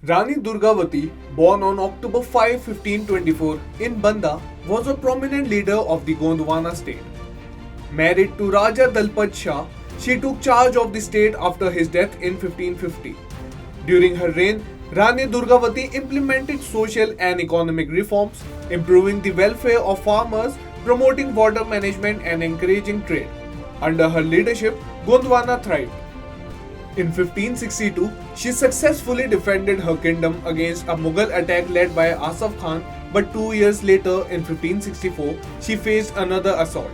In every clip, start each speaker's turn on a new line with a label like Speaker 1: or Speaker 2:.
Speaker 1: Rani Durgavati, born on October 5, 1524 in Banda, was a prominent leader of the Gondwana state. Married to Raja Dalpat Shah, she took charge of the state after his death in 1550. During her reign, Rani Durgavati implemented social and economic reforms, improving the welfare of farmers, promoting water management, and encouraging trade. Under her leadership, Gondwana thrived. In 1562, she successfully defended her kingdom against a Mughal attack led by Asaf Khan, but 2 years later, in 1564, she faced another assault.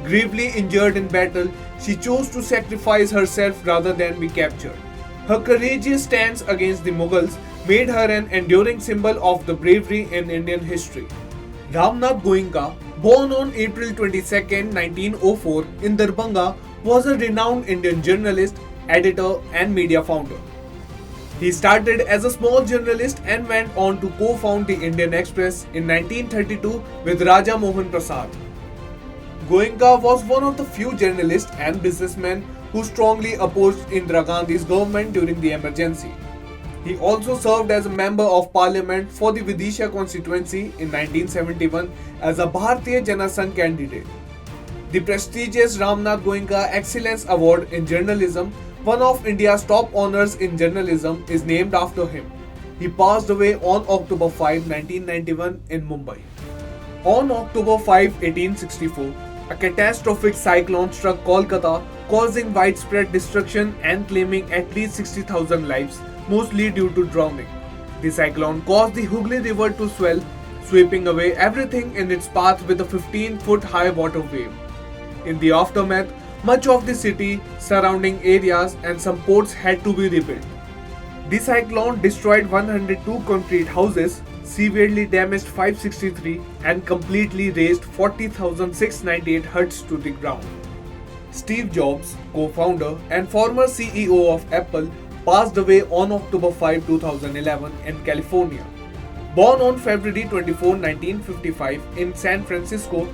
Speaker 1: Gravely injured in battle, she chose to sacrifice herself rather than be captured. Her courageous stance against the Mughals made her an enduring symbol of the bravery in Indian history. Ramnath Goenka, born on April 22, 1904 in Darbhanga, was a renowned Indian journalist, editor, and media founder. He started as a small journalist and went on to co-found the Indian Express in 1932 with Raja Mohan Prasad. Goenka was one of the few journalists and businessmen who strongly opposed Indira Gandhi's government during the emergency. He also served as a member of parliament for the Vidisha constituency in 1971 as a Bharatiya Jana Sangh candidate. The prestigious Ramnath Goenka Excellence Award in Journalism, one of India's top honors in journalism, is named after him. He passed away on October 5, 1991 in Mumbai. On October 5, 1864, a catastrophic cyclone struck Kolkata, causing widespread destruction and claiming at least 60,000 lives, mostly due to drowning. The cyclone caused the Hooghly River to swell, sweeping away everything in its path with a 15-foot high water wave. In the aftermath, much of the city, surrounding areas, and some ports had to be rebuilt. The cyclone destroyed 102 concrete houses, severely damaged 563, and completely razed 40,698 huts to the ground. Steve Jobs, co-founder and former CEO of Apple, passed away on October 5, 2011 in California. Born on February 24, 1955 in San Francisco,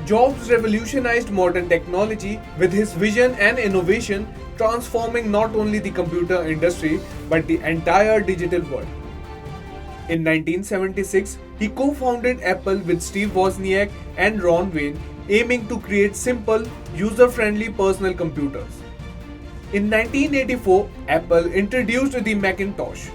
Speaker 1: Jobs revolutionized modern technology with his vision and innovation, transforming not only the computer industry but the entire digital world. In 1976, he co-founded Apple with Steve Wozniak and Ron Wayne, aiming to create simple, user-friendly personal computers. In 1984, Apple introduced the Macintosh.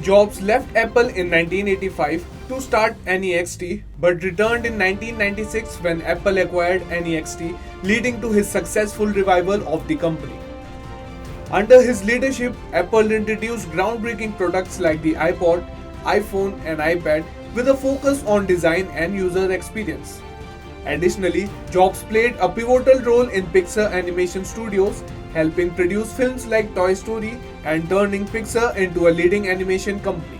Speaker 1: Jobs left Apple in 1985 to start NEXT, but returned in 1996 when Apple acquired NEXT, leading to his successful revival of the company. Under his leadership, Apple introduced groundbreaking products like the iPod, iPhone, and iPad with a focus on design and user experience. Additionally, Jobs played a pivotal role in Pixar Animation Studios, helping produce films like Toy Story and turning Pixar into a leading animation company.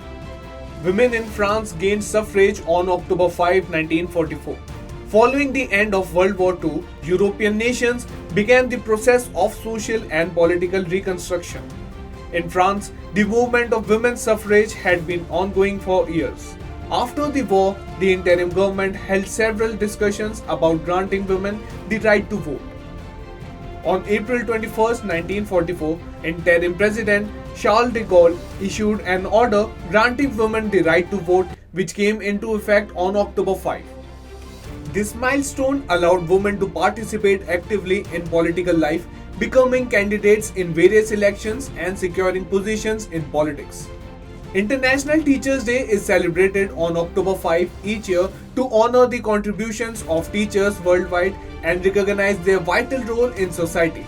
Speaker 1: Women in France gained suffrage on October 5, 1944. Following the end of World War II, European nations began the process of social and political reconstruction. In France, the movement of women's suffrage had been ongoing for years. After the war, the interim government held several discussions about granting women the right to vote. On April 21, 1944, interim President Charles de Gaulle issued an order granting women the right to vote, which came into effect on October 5. This milestone allowed women to participate actively in political life, becoming candidates in various elections and securing positions in politics. International Teachers' Day is celebrated on October 5 each year to honor the contributions of teachers worldwide and recognize their vital role in society.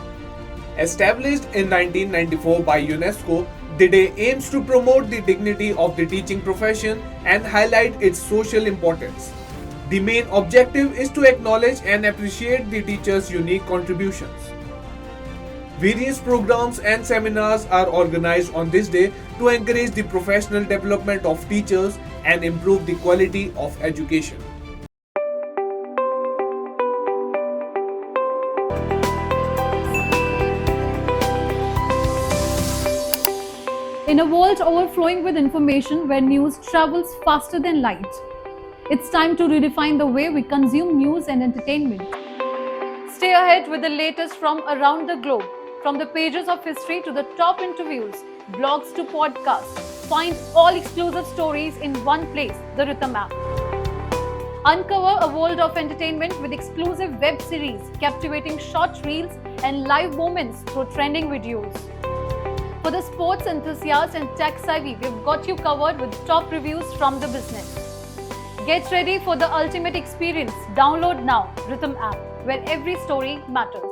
Speaker 1: Established in 1994 by UNESCO, the day aims to promote the dignity of the teaching profession and highlight its social importance. The main objective is to acknowledge and appreciate the teachers' unique contributions. Various programs and seminars are organized on this day to encourage the professional development of teachers and improve the quality of education.
Speaker 2: In a world overflowing with information where news travels faster than light, it's time to redefine the way we consume news and entertainment. Stay ahead with the latest from around the globe, from the pages of history to the top interviews. blogs to podcasts. Find all exclusive stories in one place, the Rhythm app. Uncover a world of entertainment with exclusive web series, captivating short reels, and live moments through trending videos. For the sports enthusiast and tech savvy, we've got you covered with top reviews from the business. Get ready for the ultimate experience. Download now, Rhythm app, where every story matters.